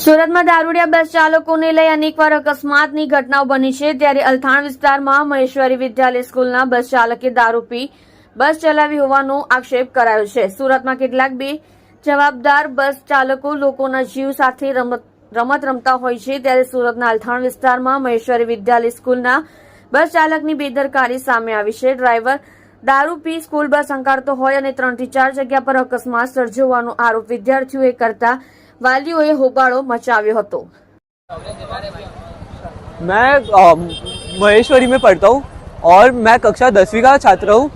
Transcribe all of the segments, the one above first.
સુરતમાં દારૂડિયા બસ ચાલકોને લઈ અનેકવાર અકસ્માતની ઘટનાઓ બની છે, ત્યારે અલથાણ વિસ્તારમાં મહેશ્વરી વિદ્યાલય સ્કૂલના બસ ચાલકે દારૂ પી બસ ચલાવી હોવાનો આક્ષેપ કરાયો છે। સુરતમાં કેટલાક બેજવાબદાર બસ ચાલકો લોકોના જીવ સાથે રમત રમતા હોય છે, ત્યારે સુરતના અલથાણ વિસ્તારમાં મહેશ્વરી વિદ્યાલય સ્કૂલના બસ ચાલકની બેદરકારી સામે આવી છે। ડ્રાઈવર દારૂ પી સ્કૂલ બસ હંકારતો હોય અને 3 થી 4 જગ્યા પર અકસ્માત સર્જ્યો હોવાનો આરોપ વિદ્યાર્થીઓએ કરતા वालियों होबाड़ो मचाव्यो हतो। मैं महेश्वरी में पढ़ता हूँ और मैं कक्षा 10वीं का छात्र हूँ।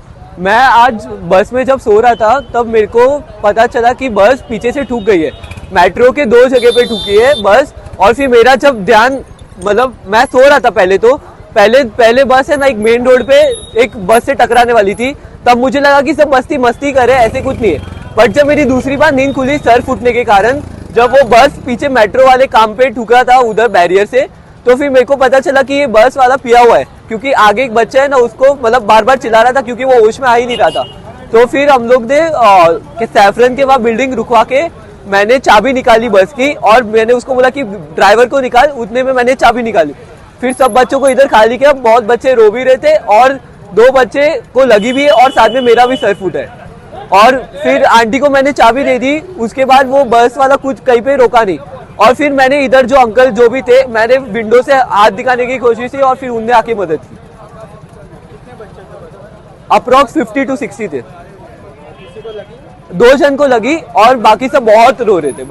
मैं आज बस में जब सो रहा था तब मेरे को पता चला कि बस पीछे से ठुक गई है। मेट्रो के 2 जगह पे ठुकी है बस। और फिर मेरा जब ध्यान मतलब मैं सो रहा था पहले बस है ना एक मेन रोड पे एक बस से टकराने वाली थी, तब मुझे लगा कि सब मस्ती करे, ऐसे कुछ नहीं है। बट जब मेरी दूसरी बार नींद खुली सर फूटने के कारण, जब वो बस पीछे मेट्रो वाले काम पे ठुका था उधर बैरियर से, तो फिर मेरे को पता चला कि ये बस वाला पिया हुआ है, क्योंकि आगे एक बच्चा है ना उसको मतलब बार बार चिल्ला रहा था क्योंकि वो होश में आ ही नहीं रहा था। तो फिर हम लोग ने सैफरन के वहाँ बिल्डिंग रुकवा के मैंने चाबी निकाली बस की और मैंने उसको बोला कि ड्राइवर को निकाल, उतने में मैंने चाबी निकाली। फिर सब बच्चों को इधर खाली किया, बहुत बच्चे रो भी रहे थे और 2 बच्चे को लगी भी है और साथ में मेरा भी सर फूटा है। और फिर आंटी को मैंने चाबी दे दी, उसके बाद वो बस वाला कुछ कहीं पे रोका नहीं। और फिर मैंने इधर जो अंकल जो भी थे, मैंने विंडो से हाथ दिखाने की कोशिश की और फिर उनने आके मदद की। अप्रॉक्स 50 to 60 थे। 2 जन को लगी और बाकी सब बहुत रो रहे थे।